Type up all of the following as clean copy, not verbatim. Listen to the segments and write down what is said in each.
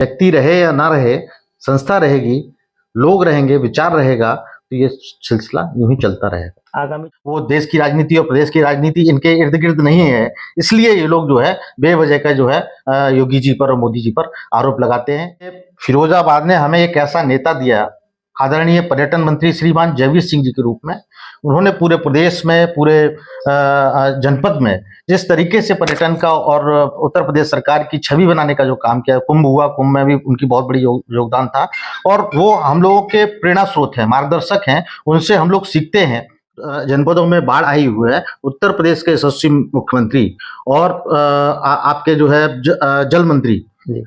व्यक्ति रहे या ना रहे, संस्था रहेगी, लोग रहेंगे, विचार रहेगा, तो ये सिलसिला यूं ही चलता रहेगा। आगामी वो देश की राजनीति और प्रदेश की राजनीति इनके इर्द गिर्द नहीं है, इसलिए ये लोग जो है बेवजह का जो है योगी जी पर और मोदी जी पर आरोप लगाते हैं। फिरोजाबाद ने हमें एक ऐसा नेता दिया, आदरणीय पर्यटन मंत्री श्रीमान जयवीर सिंह जी के रूप में। उन्होंने पूरे प्रदेश में, पूरे जनपद में जिस तरीके से पर्यटन का और उत्तर प्रदेश सरकार की छवि बनाने का जो काम किया, कुंभ हुआ, कुंभ में भी उनकी बहुत बड़ी योगदान था और वो हम लोगों के प्रेरणा स्रोत हैं, मार्गदर्शक हैं, उनसे हम लोग सीखते हैं। जनपदों में बाढ़ आई हुई है, उत्तर प्रदेश के यशस्वी मुख्यमंत्री और आपके जो है जल मंत्री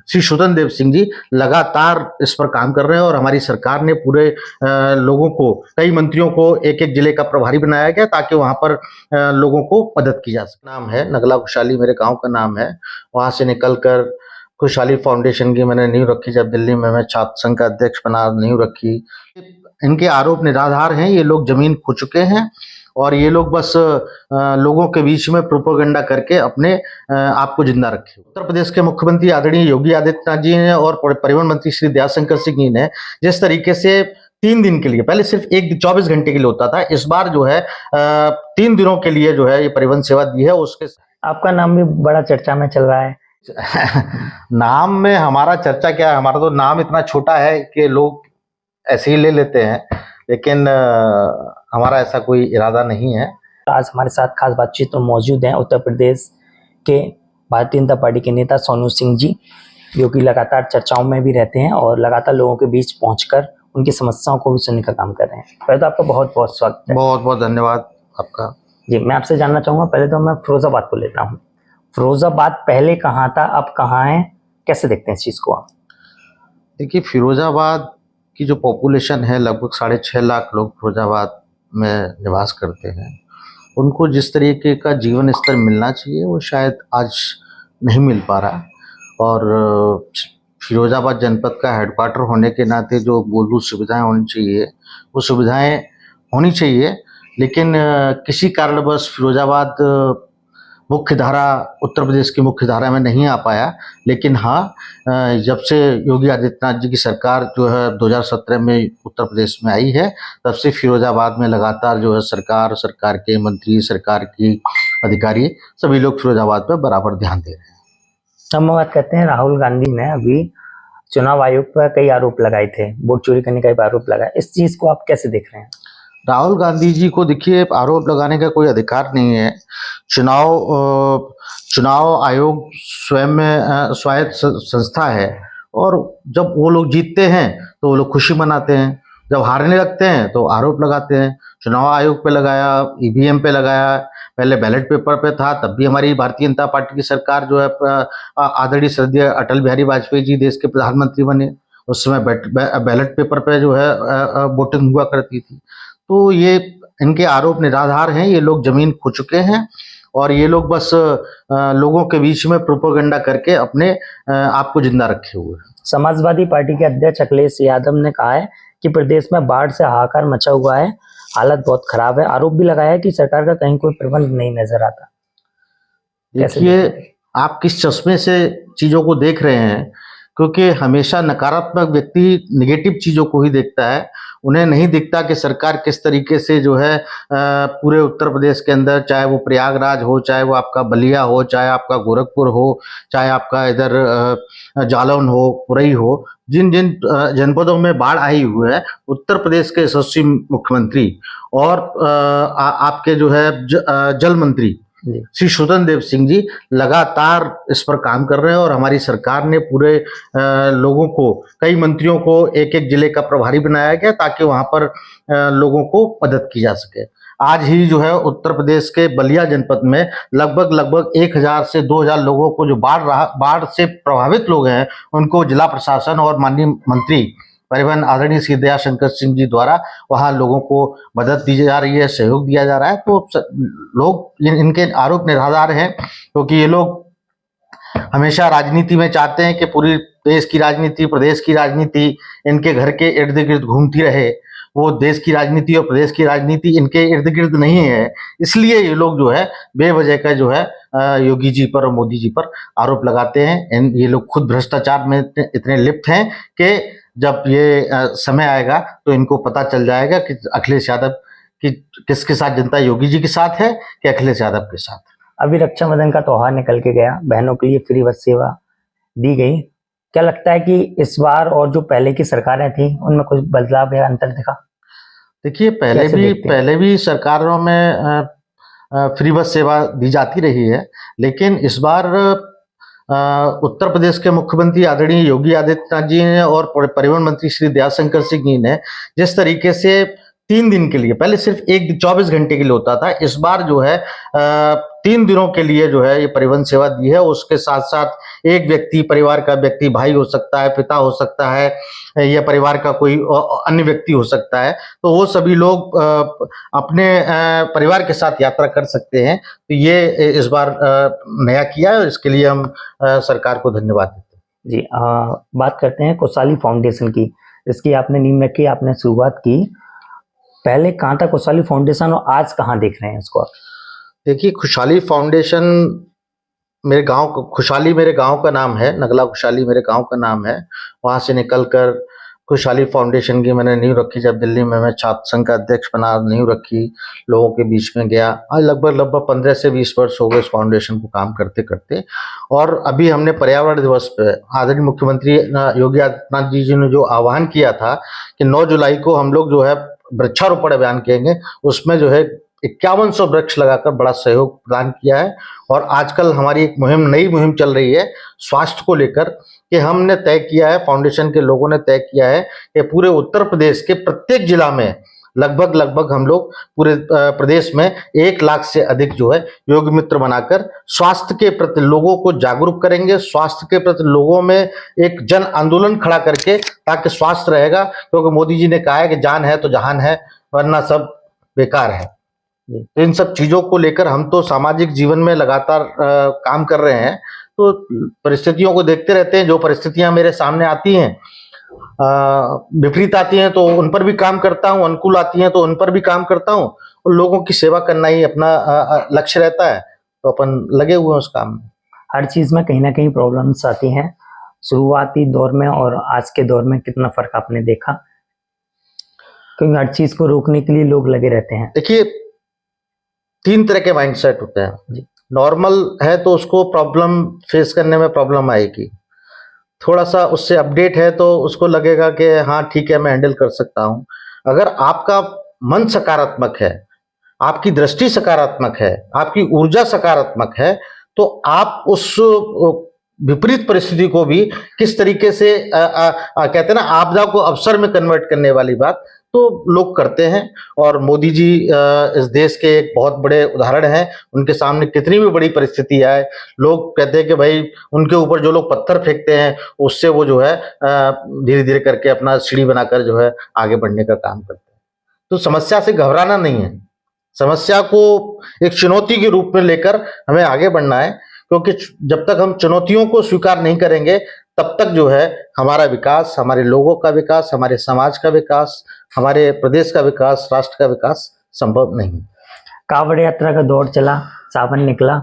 श्री स्वतंत्र देव सिंह जी लगातार इस पर काम कर रहे हैं और हमारी सरकार ने पूरे लोगों को, कई मंत्रियों को एक एक जिले का प्रभारी बनाया गया ताकि वहां पर लोगों को मदद की जा सके। नाम है नगला खुशहाली, मेरे गांव का नाम है। वहां से निकलकर खुशहाली फाउंडेशन की मैंने नींव रखी, जब दिल्ली में मैं छात्र संघ का अध्यक्ष बना, नींव रखी। इनके आरोप निराधार हैं, ये लोग जमीन खो चुके हैं और ये लोग बस लोगों के बीच में प्रोपेगेंडा करके अपने आप को जिंदा रखे। उत्तर प्रदेश के मुख्यमंत्री आदरणीय योगी आदित्यनाथ जी ने और परिवहन मंत्री श्री दयाशंकर सिंह जी ने जिस तरीके से 3 दिन के लिए, पहले सिर्फ 24 घंटे के लिए होता था, इस बार जो है 3 दिनों के लिए जो है ये परिवहन सेवा दी है। उसके आपका नाम भी बड़ा चर्चा में चल रहा है। नाम में हमारा चर्चा क्या है, हमारा तो नाम इतना छोटा है कि लोग ऐसे ही ले लेते हैं, लेकिन हमारा ऐसा कोई इरादा नहीं है। आज हमारे साथ खास बातचीत में मौजूद हैं उत्तर प्रदेश के भारतीय जनता पार्टी के नेता सोनू सिंह जी, जो कि लगातार चर्चाओं में भी रहते हैं और लगातार लोगों के बीच पहुंचकर उनकी समस्याओं को भी सुनने का काम कर रहे हैं। पहले तो आपका बहुत बहुत स्वागत है। बहुत बहुत धन्यवाद आपका। जी, मैं आपसे जानना चाहूँगा, पहले तो मैं फिरोजाबाद को लेता हूँ। फिरोजाबाद पहले कहाँ था, अब कहाँ है, कैसे देखते हैं इस चीज़ को आप? देखिए, फिरोजाबाद की जो पॉपुलेशन है, लगभग 6.5 लाख लोग फिरोजाबाद में निवास करते हैं। उनको जिस तरीके का जीवन स्तर मिलना चाहिए वो शायद आज नहीं मिल पा रहा और फिरोजाबाद जनपद का हेडक्वार्टर होने के नाते जो मूलभूत सुविधाएं होनी चाहिए वो सुविधाएं होनी चाहिए, लेकिन किसी कारणवश फिरोजाबाद मुख्य धारा, उत्तर प्रदेश की मुख्य धारा में नहीं आ पाया। लेकिन हाँ, जब से योगी आदित्यनाथ जी की सरकार जो है 2017 में उत्तर प्रदेश में आई है, तब से फिरोजाबाद में लगातार जो है सरकार के मंत्री, सरकार की अधिकारी, सभी लोग फिरोजाबाद पर बराबर ध्यान दे रहे हैं। हम बात करते हैं, राहुल गांधी ने अभी चुनाव आयोग पर कई आरोप लगाए थे, वोट चोरी करने का भी आरोप लगाया, इस चीज़ को आप कैसे देख रहे हैं? राहुल गांधी जी को देखिए, आरोप लगाने का कोई अधिकार नहीं है। चुनाव आयोग स्वयं में स्वायत्त संस्था है और जब वो लोग जीतते हैं तो वो लोग खुशी मनाते हैं, जब हारने लगते हैं तो आरोप लगाते हैं। चुनाव आयोग पे लगाया, ईवीएम पे लगाया, पहले बैलेट पेपर पे था, तब भी हमारी भारतीय जनता पार्टी की सरकार जो है आदरणीय श्रद्धेय अटल बिहारी वाजपेयी जी देश के प्रधानमंत्री बने, उस समय बैलेट पेपर पे जो है वोटिंग हुआ करती थी। तो ये इनके आरोप निराधार हैं, ये लोग जमीन खो चुके हैं और ये लोग बस लोगों के बीच में प्रोपेगेंडा करके अपने आप को जिंदा रखे हुए हैं। समाजवादी पार्टी के अध्यक्ष अखिलेश यादव ने कहा है कि प्रदेश में बाढ़ से हाहाकार मचा हुआ है, हालत बहुत खराब है। आरोप भी लगाया है कि सरकार का कहीं कोई प्रबंध नहीं नजर आता। देखिए, आप किस चश्मे से चीजों को देख रहे हैं, क्योंकि हमेशा नकारात्मक व्यक्ति नेगेटिव चीज़ों को ही देखता है। उन्हें नहीं दिखता कि सरकार किस तरीके से जो है पूरे उत्तर प्रदेश के अंदर, चाहे वो प्रयागराज हो, चाहे वो आपका बलिया हो, चाहे आपका गोरखपुर हो, चाहे आपका इधर जालौन हो, पुरई हो, जिन जिन जनपदों में बाढ़ आई हुई है, उत्तर प्रदेश के यशस्वी मुख्यमंत्री और आपके जो है जल मंत्री श्री स्वतंत्र देव सिंह जी लगातार इस पर काम कर रहे हैं और हमारी सरकार ने पूरे लोगों को, कई मंत्रियों को एक एक जिले का प्रभारी बनाया गया ताकि वहां पर लोगों को मदद की जा सके। आज ही जो है उत्तर प्रदेश के बलिया जनपद में लगभग 1000 से 2000 लोगों को, जो बाढ़ से प्रभावित लोग हैं, उनको जिला प्रशासन और माननीय मंत्री परिवहन आदरणीय श्री दयाशंकर सिंह जी द्वारा वहां लोगों को मदद दी जा रही है, सहयोग दिया जा रहा है। तो लोग इनके आरोप निराधार हैं, क्योंकि ये लोग हमेशा राजनीति में चाहते हैं कि पूरी देश की राजनीति, प्रदेश की राजनीति इनके घर के इर्द गिर्द घूमती रहे। वो देश की राजनीति और प्रदेश की राजनीति इनके इर्द गिर्द नहीं है, इसलिए ये लोग जो है बेवजह का जो है योगी जी पर और मोदी जी पर आरोप लगाते हैं। ये लोग खुद भ्रष्टाचार में इतने लिप्त हैं कि जब ये समय आएगा तो इनको पता चल जाएगा कि अखिलेश यादव की किसके साथ जनता योगी जी के साथ है कि अखिलेश यादव के साथ। अभी रक्षाबंधन का त्योहार निकल के गया, बहनों के लिए फ्री बस सेवा दी गई। क्या लगता है कि इस बार और जो पहले की सरकारें थी उनमें कुछ बदलाव या अंतर दिखा? देखिए, पहले भी सरकारों में फ्री बस सेवा दी जाती रही है, लेकिन इस बार उत्तर प्रदेश के मुख्यमंत्री आदरणीय योगी आदित्यनाथ जी ने और परिवहन मंत्री श्री दयाशंकर सिंह जी ने जिस तरीके से 3 दिन के लिए, पहले सिर्फ 24 घंटे के लिए होता था, इस बार जो है 3 दिनों के लिए जो है ये परिवहन सेवा दी है। उसके साथ साथ एक व्यक्ति, परिवार का व्यक्ति, भाई हो सकता है, पिता हो सकता है, या परिवार का कोई अन्य व्यक्ति हो सकता है, तो वो सभी लोग अपने परिवार के साथ यात्रा कर सकते हैं। तो ये इस बार नया किया है और इसके लिए हम सरकार को धन्यवाद देते हैं। जी, बात करते हैं कोसाली फाउंडेशन की, जिसकी आपने नींव रखी, आपने शुरुआत की। पहले कहाँ था कोसाली फाउंडेशन और आज कहाँ देख रहे हैं इसको आप? देखिए, खुशहाली फाउंडेशन खुशहाली मेरे गांव का नाम है, नगला खुशहाली मेरे गांव का नाम है। वहां से निकलकर खुशहाली फाउंडेशन की मैंने नींव रखी। जब दिल्ली में मैं छात्र संघ का अध्यक्ष बना, नींव रखी, लोगों के बीच में गया। आज लगभग 15 से 20 वर्ष हो गए इस फाउंडेशन को काम करते करते। और अभी हमने पर्यावरण दिवस पे आदरणीय मुख्यमंत्री योगी आदित्यनाथ जी ने जो आह्वान किया था कि 9 जुलाई को हम लोग जो है वृक्षारोपण अभियान करेंगे, उसमें जो है 5100 वृक्ष लगाकर बड़ा सहयोग प्रदान किया है। और आजकल हमारी एक नई मुहिम चल रही है स्वास्थ्य को लेकर, कि हमने तय किया है, फाउंडेशन के लोगों ने तय किया है कि पूरे उत्तर प्रदेश के प्रत्येक जिला में लगभग हम लोग पूरे प्रदेश में 1 लाख से अधिक जो है योग मित्र बनाकर स्वास्थ्य के प्रति लोगों को जागरूक करेंगे। स्वास्थ्य के प्रति लोगों में एक जन आंदोलन खड़ा करके, ताकि स्वास्थ्य रहेगा, क्योंकि मोदी जी ने कहा है कि जान है तो जहान है, वरना सब बेकार है। तो इन सब चीजों को लेकर हम तो सामाजिक जीवन में लगातार काम कर रहे हैं, तो परिस्थितियों को देखते रहते हैं। जो परिस्थितियां मेरे सामने आती हैं, विपरीत आती हैं, तो उन पर भी काम करता हूं, अनुकूल आती हैं तो उन पर भी काम करता हूं, और लोगों की सेवा करना ही अपना लक्ष्य रहता है, तो अपन लगे हुए हैं उस काम में। हर चीज में कहीं ना कहीं प्रॉब्लम्स आती हैं। शुरुआती दौर में और आज के दौर में कितना फर्क आपने देखा? क्योंकि हर चीज को रोकने के लिए लोग लगे रहते हैं। देखिए, 3 तरह के माइंडसेट होते हैं। नॉर्मल है तो उसको प्रॉब्लम फेस करने में प्रॉब्लम आएगी, थोड़ा सा उससे अपडेट है तो उसको लगेगा कि हाँ ठीक है, मैं हैंडल कर सकता हूं। अगर आपका मन सकारात्मक है, आपकी दृष्टि सकारात्मक है, आपकी ऊर्जा सकारात्मक है, तो आप उस विपरीत परिस्थिति को भी किस तरीके से कहते हैं ना, आपदा को अवसर में कन्वर्ट करने वाली बात तो लोग करते हैं। और मोदी जी इस देश के एक बहुत बड़े उदाहरण हैं। उनके सामने कितनी भी बड़ी परिस्थिति आए, लोग कहते हैं कि भाई उनके ऊपर जो लोग पत्थर फेंकते हैं, उससे वो जो है धीरे धीरे करके अपना सीढ़ी बनाकर जो है आगे बढ़ने का काम करते हैं। तो समस्या से घबराना नहीं है, समस्या को एक चुनौती के रूप में लेकर हमें आगे बढ़ना है, क्योंकि जब तक हम चुनौतियों को स्वीकार नहीं करेंगे तब तक जो है हमारा विकास, हमारे लोगों का विकास, हमारे समाज का विकास, हमारे प्रदेश का विकास, राष्ट्र का विकास संभव नहीं। कांवड़ यात्रा का दौर चला, सावन निकला,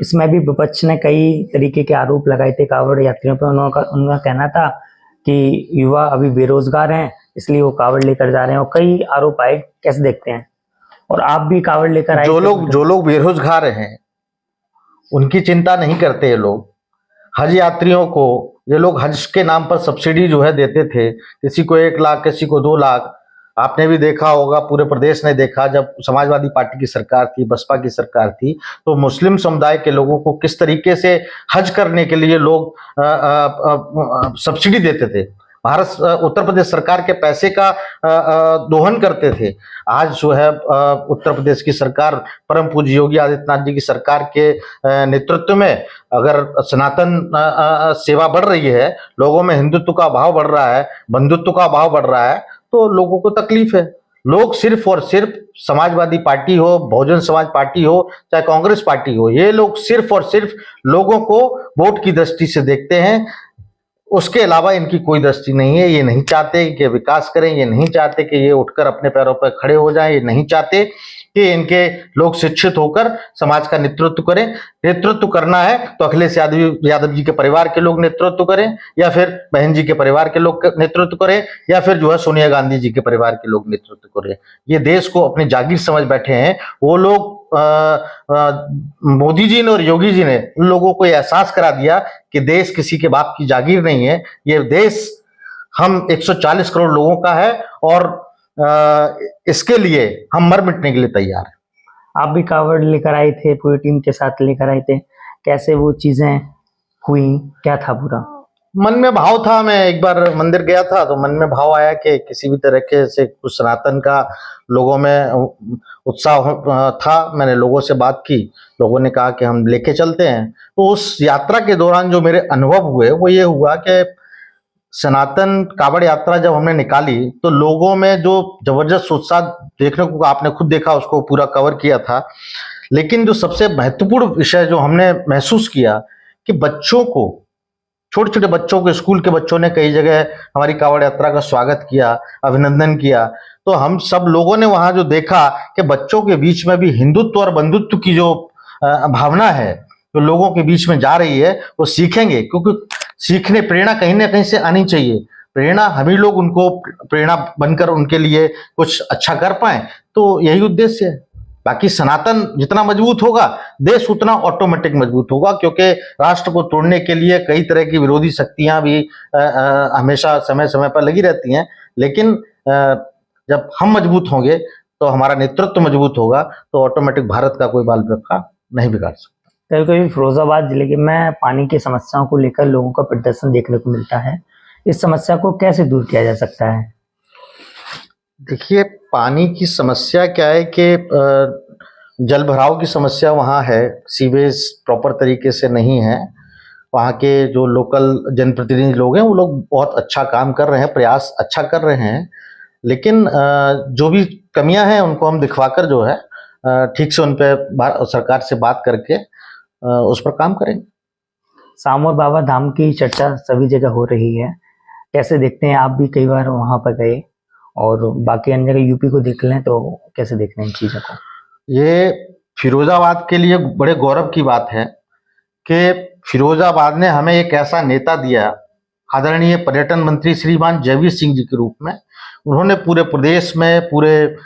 इसमें भी विपक्ष ने कई तरीके के आरोप लगाए थे कांवड़ यात्रियों पर। उनका कहना था कि युवा अभी बेरोजगार हैं, इसलिए वो कांवड़ लेकर जा रहे हैं, और कई आरोप आए। कैसे देखते हैं? और आप भी कांवड़ लेकर आए? जो लोग बेरोजगार हैं उनकी चिंता नहीं करते ये लोग। हज यात्रियों को ये लोग हज के नाम पर सब्सिडी जो है देते थे, किसी को 1 लाख, किसी को 2 लाख। आपने भी देखा होगा, पूरे प्रदेश ने देखा, जब समाजवादी पार्टी की सरकार थी, बसपा की सरकार थी, तो मुस्लिम समुदाय के लोगों को किस तरीके से हज करने के लिए लोग सब्सिडी देते थे, उत्तर प्रदेश सरकार के पैसे का दोहन करते थे। आज जो है उत्तर प्रदेश की सरकार, परम पूज्य योगी आदित्यनाथ जी की सरकार के नेतृत्व में अगर सनातन सेवा बढ़ रही है, लोगों में हिंदुत्व का भाव बढ़ रहा है, बंधुत्व का भाव बढ़ रहा है, तो लोगों को तकलीफ है। लोग सिर्फ और सिर्फ समाजवादी पार्टी हो, बहुजन समाज पार्टी हो, चाहे कांग्रेस पार्टी हो, ये लोग सिर्फ और सिर्फ लोगों को वोट की दृष्टि से देखते हैं। उसके अलावा इनकी कोई दृष्टि नहीं है। ये नहीं चाहते कि विकास करें, ये नहीं चाहते कि ये उठकर अपने पैरों पर खड़े हो जाएं, ये नहीं चाहते कि इनके लोग शिक्षित होकर समाज का नेतृत्व करें। नेतृत्व करना है तो अखिलेश यादव जी के परिवार के लोग नेतृत्व करें, या फिर बहन जी के परिवार के लोग नेतृत्व करें, या फिर जो है सोनिया गांधी जी के परिवार के लोग नेतृत्व करें। ये देश को अपनी जागीर समझ बैठे हैं वो लोग। मोदी जी ने और योगी जी ने उन लोगों को एहसास करा दिया कि देश किसी के बाप की जागीर नहीं है। ये देश हम 140 करोड़ लोगों का है और इसके लिए हम मर मिटने के लिए तैयार हैं। आप भी कावड़ लेकर आए थे, पूरी टीम के साथ लेकर आए थे, कैसे वो चीजें हुई, क्या था पूरा? मन में भाव था। मैं एक बार मंदिर गया था तो मन में भाव आया कि किसी भी तरीके से कुछ सनातन का लोगों में उत्साह था। मैंने लोगों से बात की, लोगों ने कहा कि हम लेके चलते हैं। तो उस यात्रा के दौरान जो मेरे अनुभव हुए वो ये हुआ कि सनातन कावड़ यात्रा जब हमने निकाली तो लोगों में जो जबरदस्त उत्साह देखने को, आपने खुद देखा, उसको पूरा कवर किया था। लेकिन जो सबसे महत्वपूर्ण विषय जो हमने महसूस किया कि बच्चों को, छोटे छोटे बच्चों को, स्कूल के बच्चों ने कई जगह हमारी कावड़ यात्रा का स्वागत किया, अभिनंदन किया। तो हम सब लोगों ने वहां जो देखा कि बच्चों के बीच में भी हिंदुत्व और बंधुत्व की जो भावना है जो लोगों के बीच में जा रही है वो सीखेंगे। क्योंकि सीखने, प्रेरणा कहीं ना कहीं से आनी चाहिए। प्रेरणा हम ही लोग उनको प्रेरणा बनकर उनके लिए कुछ अच्छा कर पाए, तो यही उद्देश्य है। बाकी सनातन जितना मजबूत होगा देश उतना ऑटोमेटिक मजबूत होगा, क्योंकि राष्ट्र को तोड़ने के लिए कई तरह की विरोधी शक्तियां भी हमेशा समय समय पर लगी रहती हैं। लेकिन जब हम मजबूत होंगे तो हमारा नेतृत्व मजबूत होगा तो ऑटोमेटिक भारत का कोई बाल बच्चा नहीं बिगाड़ सकता। कभी कभी फिरोजाबाद जिले में पानी की समस्याओं को लेकर लोगों का प्रदर्शन देखने को मिलता है, इस समस्या को कैसे दूर किया जा सकता है? देखिए, पानी की समस्या क्या है कि जल भराव की समस्या वहाँ है, सीवेज प्रॉपर तरीके से नहीं है। वहाँ के जो लोकल जनप्रतिनिधि लोग हैं वो लोग बहुत अच्छा काम कर रहे हैं, प्रयास अच्छा कर रहे हैं। लेकिन जो भी कमियां हैं उनको हम दिखवाकर जो है ठीक से उन पर सरकार से बात करके उस पर काम करेंगे। सामोर बाबा धाम की चर्चा सभी जगह हो रही है, कैसे देखते हैं? आप भी कई बार वहां पर गए और बाकी अन्य जगह यूपी को देख लें तो कैसे देखते हैं इन चीजों को? ये फिरोजाबाद के लिए बड़े गौरव की बात है कि फिरोजाबाद ने हमें एक ऐसा नेता दिया, आदरणीय पर्यटन मंत्री श्रीमान जयवीर सिंह जी के रूप में। उन्होंने पूरे प्रदेश में, पूरे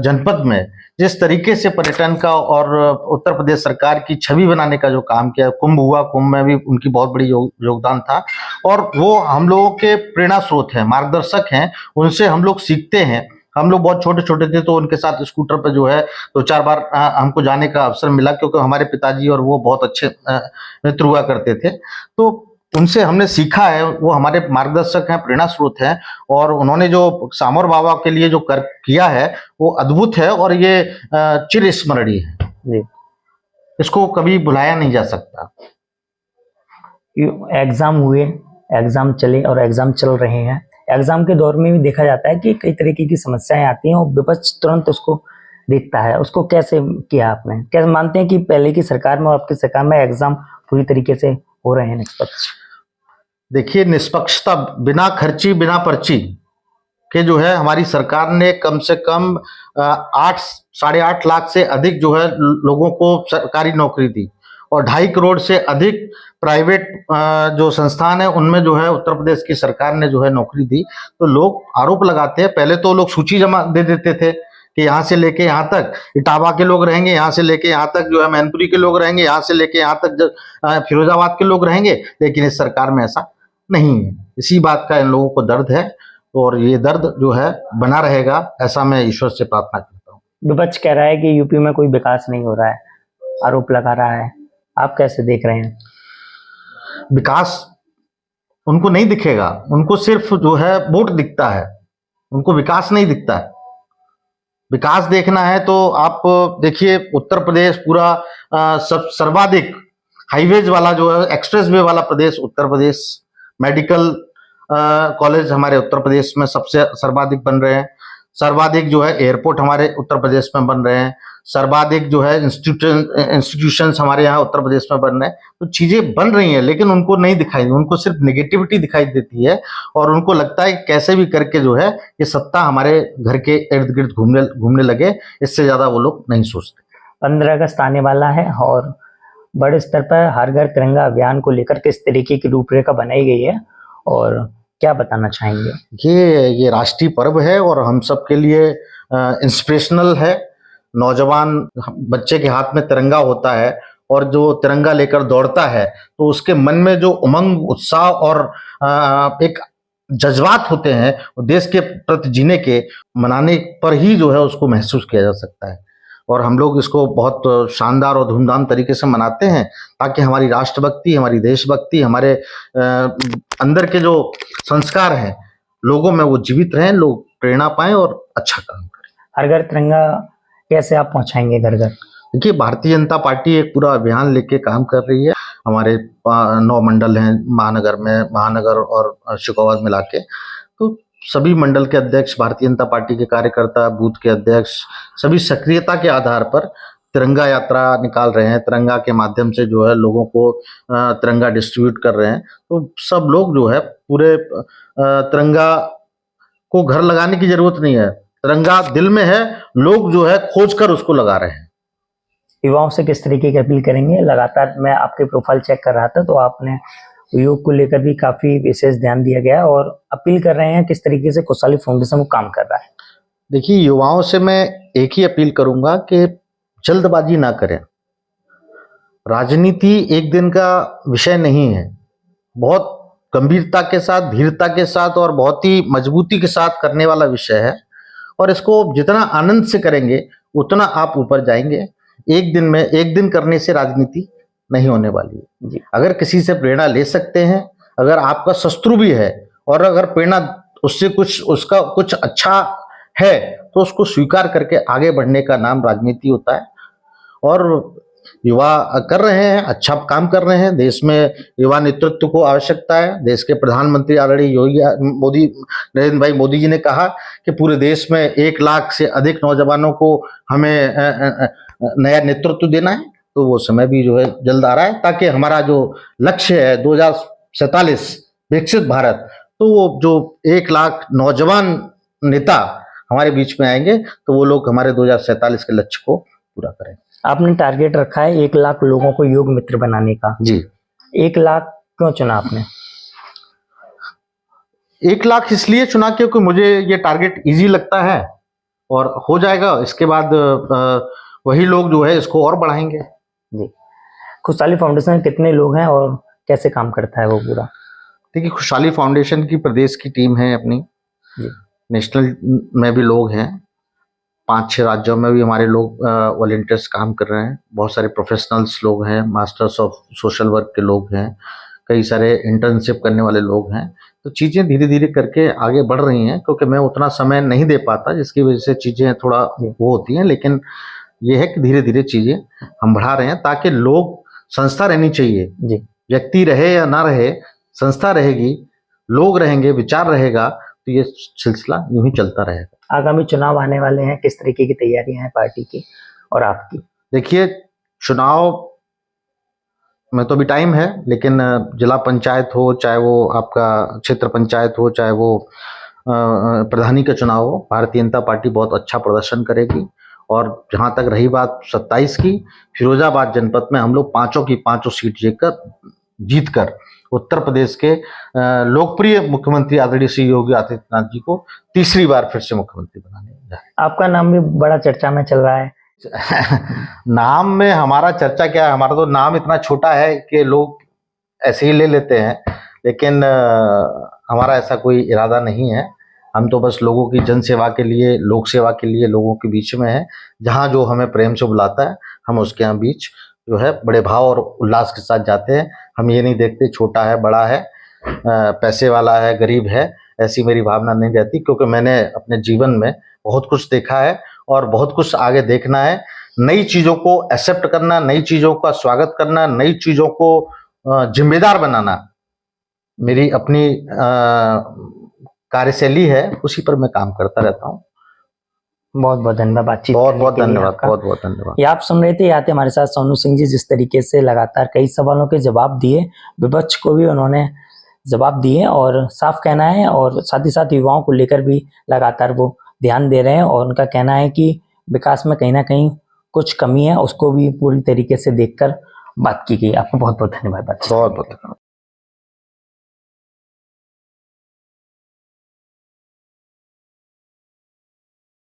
जनपद में जिस तरीके से पर्यटन का और उत्तर प्रदेश सरकार की छवि बनाने का जो काम किया, कुंभ हुआ, कुंभ में भी उनकी बहुत बड़ी योगदान था। और वो हम लोगों के प्रेरणा स्रोत हैं, मार्गदर्शक हैं, उनसे हम लोग सीखते हैं। हम लोग बहुत छोटे छोटे थे तो उनके साथ स्कूटर पर जो है 2-4 बार हमको जाने का अवसर मिला, क्योंकि हमारे पिताजी और वो बहुत अच्छे मित्र हुआ करते थे। तो उनसे हमने सीखा है, वो हमारे मार्गदर्शक हैं, प्रेरणा स्रोत हैं। और उन्होंने जो सामोर बाबा के लिए जो किया है वो अद्भुत है और ये चिरस्मरणीय है जी। इसको कभी भुलाया नहीं जा सकता। एग्जाम हुए, एग्जाम चले और एग्जाम चल रहे हैं। एग्जाम के दौर में भी देखा जाता है कि कई तरीके की समस्याएं आती हैं और विपक्ष तुरंत उसको देखता है। उसको कैसे किया आपने? कैसे मानते हैं कि पहले की सरकार में और आपकी सरकार में एग्जाम पूरी तरीके से हो रहे हैं निष्पक्ष? देखिए, निष्पक्षता, बिना खर्ची बिना पर्ची के जो है हमारी सरकार ने कम से कम 8-8.5 लाख से अधिक जो है लोगों को सरकारी नौकरी दी और 2.5 करोड़ से अधिक प्राइवेट जो संस्थान है उनमें जो है उत्तर प्रदेश की सरकार ने जो है नौकरी दी। तो लोग आरोप लगाते हैं, पहले तो लोग सूची जमा दे देते थे कि यहाँ से लेके यहाँ तक इटावा के लोग रहेंगे, यहाँ से लेके यहाँ तक जो है मैनपुरी के लोग रहेंगे, यहाँ से लेके यहाँ तक फिरोजाबाद के लोग रहेंगे। लेकिन इस सरकार में ऐसा नहीं है। इसी बात का इन लोगों को दर्द है और ये दर्द जो है बना रहेगा, ऐसा मैं ईश्वर से प्रार्थना करता हूँ। विपक्ष कह रहा है कि यूपी में कोई विकास नहीं हो रहा है, आरोप लगा रहा है, आप कैसे देख रहे हैं? विकास उनको नहीं दिखेगा, उनको सिर्फ जो है वोट दिखता है, उनको विकास नहीं दिखता है। विकास देखना है तो आप देखिए, उत्तर प्रदेश पूरा सर्वाधिक हाईवेज वाला जो है, एक्सप्रेस वे वाला प्रदेश उत्तर प्रदेश। मेडिकल कॉलेज हमारे उत्तर प्रदेश में सबसे सर्वाधिक बन रहे हैं। सर्वाधिक जो है एयरपोर्ट हमारे उत्तर प्रदेश में बन रहे हैं। सर्वाधिक जो है इंस्टीट्यूशंस हमारे यहाँ उत्तर प्रदेश में बन रहे हैं। तो चीजें बन रही हैं, लेकिन उनको नहीं दिखाई, उनको सिर्फ नेगेटिविटी दिखाई देती है और उनको लगता है कि कैसे भी करके जो है ये सत्ता हमारे घर के इर्द गिर्द घूमने लगे। इससे ज्यादा वो लोग नहीं सोचते। 15 अगस्त आने वाला है और बड़े स्तर पर हर घर तिरंगा अभियान को लेकर किस तरीके की रूपरेखा बनाई गई है और क्या बताना चाहेंगे? ये राष्ट्रीय पर्व है और हम सब के लिए इंस्पिरेशनल है। नौजवान बच्चे के हाथ में तिरंगा होता है और जो तिरंगा लेकर दौड़ता है तो उसके मन में जो उमंग, उत्साह और एक जज्बात होते हैं वो देश के प्रति जीने के, मनाने पर ही जो है उसको महसूस किया जा सकता है। और हम लोग इसको बहुत शानदार और धूमधाम तरीके से मनाते हैं ताकि हमारी राष्ट्रभक्ति, हमारी देशभक्ति, हमारे अंदर के जो संस्कार हैं लोगों में वो जीवित रहें, लोग प्रेरणा पाएं और अच्छा काम करें। हर घर तिरंगा कैसे आप पहुंचाएंगे घर घर? देखिए, भारतीय जनता पार्टी एक पूरा अभियान लेके काम कर रही है। हमारे 9 मंडल हैं महानगर में, महानगर और शिकोहार मिला के, तो सभी मंडल के अध्यक्ष, भारतीय जनता पार्टी के कार्यकर्ता, बूथ के अध्यक्ष, सभी सक्रियता के आधार पर तिरंगा यात्रा निकाल रहे हैं। तिरंगा के माध्यम से जो है लोगों को तिरंगा डिस्ट्रीब्यूट कर रहे हैं। तो सब लोग जो है पूरे तिरंगा को घर लगाने की जरूरत नहीं है, तिरंगा दिल में है, लोग जो है खोज कर उसको लगा रहे हैं। युवाओं से किस तरीके की अपील करेंगे? लगातार मैं आपके प्रोफाइल चेक कर रहा था तो आपने योग को लेकर भी काफी विशेष ध्यान दिया गया है और अपील कर रहे हैं किस तरीके से खुशहाली फाउंडेशन को काम कर रहा है। देखिए, युवाओं से मैं एक ही अपील करूंगा कि जल्दबाजी ना करें। राजनीति एक दिन का विषय नहीं है, बहुत गंभीरता के साथ, धीरता के साथ और बहुत ही मजबूती के साथ करने वाला विषय है और इसको जितना आनंद से करेंगे उतना आप ऊपर जाएंगे। एक दिन करने से राजनीति नहीं होने वाली है जी। अगर किसी से प्रेरणा ले सकते हैं, अगर आपका शत्रु भी है और अगर प्रेरणा उससे उसका कुछ अच्छा है तो उसको स्वीकार करके आगे बढ़ने का नाम राजनीति होता है। और युवा कर रहे हैं, अच्छा काम कर रहे हैं। देश में युवा नेतृत्व को आवश्यकता है। देश के प्रधानमंत्री आदरणीय नरेंद्र भाई मोदी जी ने कहा कि पूरे देश में 1 लाख से अधिक नौजवानों को हमें नया नेतृत्व देना है। तो वो समय भी जो है जल्द आ रहा है ताकि हमारा जो लक्ष्य है 2047 विकसित भारत, तो वो जो 1 लाख नौजवान नेता हमारे बीच में आएंगे तो वो लोग हमारे 2047 के लक्ष्य को पूरा करें। आपने टारगेट रखा है 1 लाख लोगों को योग मित्र बनाने का जी। 1 लाख क्यों चुना आपने? 1 लाख इसलिए चुना क्योंकि मुझे ये टारगेट इजी लगता है और हो जाएगा। इसके बाद वही लोग जो है इसको और बढ़ाएंगे जी। खुशहाली फाउंडेशन में कितने लोग हैं और कैसे काम करता है वो पूरा? देखिए, खुशहाली फाउंडेशन की प्रदेश की टीम है अपनी जी। नेशनल में भी लोग हैं, 5-6 राज्यों में भी हमारे लोग वॉलंटियर्स काम कर रहे हैं। बहुत सारे प्रोफेशनल्स लोग हैं, मास्टर्स ऑफ सोशल वर्क के लोग हैं, कई सारे इंटर्नशिप करने वाले लोग हैं। तो चीज़ें धीरे धीरे करके आगे बढ़ रही हैं क्योंकि मैं उतना समय नहीं दे पाता, जिसकी वजह से चीज़ें थोड़ा वो होती हैं। लेकिन ये है कि धीरे धीरे चीज़ें हम बढ़ा रहे हैं ताकि लोग, संस्था रहनी चाहिए जी। व्यक्ति रहे या ना रहे, संस्था रहेगी, लोग रहेंगे, विचार रहेगा, तो ये सिलसिला यूं ही चलता रहेगा। आगामी चुनाव आने वाले हैं, किस तरीके की तैयारियां हैं पार्टी की और आपकी? देखिए, चुनाव में तो अभी टाइम है, लेकिन जिला पंचायत हो, चाहे वो आपका क्षेत्र पंचायत हो, चाहे वो प्रधानी का चुनाव हो, भारतीय जनता पार्टी बहुत अच्छा प्रदर्शन करेगी। और जहां तक रही बात 27 की, फिरोजाबाद जनपद में हम लोग 5 की 5 सीट जीतकर उत्तर प्रदेश के लोकप्रिय मुख्यमंत्री आदरणीय श्री योगी आदित्यनाथ जी को तीसरी बार फिर से मुख्यमंत्री बनाने जा रहे हैं। आपका नाम भी बड़ा चर्चा में चल रहा है। नाम में हमारा चर्चा क्या है, हमारा तो नाम इतना छोटा है कि लोग ऐसे ही ले लेते हैं, लेकिन हमारा ऐसा कोई इरादा नहीं है। हम तो बस लोगों की जन सेवा के लिए, लोक सेवा के लिए लोगों के बीच में है। जहाँ जो हमें प्रेम से बुलाता है हम उसके यहाँ बीच जो है बड़े भाव और उल्लास के साथ जाते हैं। हम ये नहीं देखते छोटा है, बड़ा है, पैसे वाला है, गरीब है, ऐसी मेरी भावना नहीं रहती, क्योंकि मैंने अपने जीवन में बहुत कुछ देखा है और बहुत कुछ आगे देखना है। नई चीज़ों को एक्सेप्ट करना, नई चीज़ों का स्वागत करना, नई चीज़ों को जिम्मेदार बनाना मेरी अपनी कार्यशैली है, उसी पर मैं काम करता रहता हूँ। बहुत बहुत धन्यवाद बातचीत बहुत करने बहुत के लिए धन्यवाद, आपका। बहुत बहुत धन्यवाद। ये आप सुन रहे थे, यहाँ थे हमारे साथ सोनू सिंह जी, जिस तरीके से लगातार कई सवालों के जवाब दिए, विपक्ष को भी उन्होंने जवाब दिए और साफ कहना है, और साथ ही साथ युवाओं को लेकर भी लगातार वो ध्यान दे रहे हैं, और उनका कहना है कि विकास में कहीं ना कहीं कुछ कमी है, उसको भी पूरी तरीके से देखकर बात की गई। आपको बहुत बहुत धन्यवाद बातचीत बहुत करने के लिए। बहुत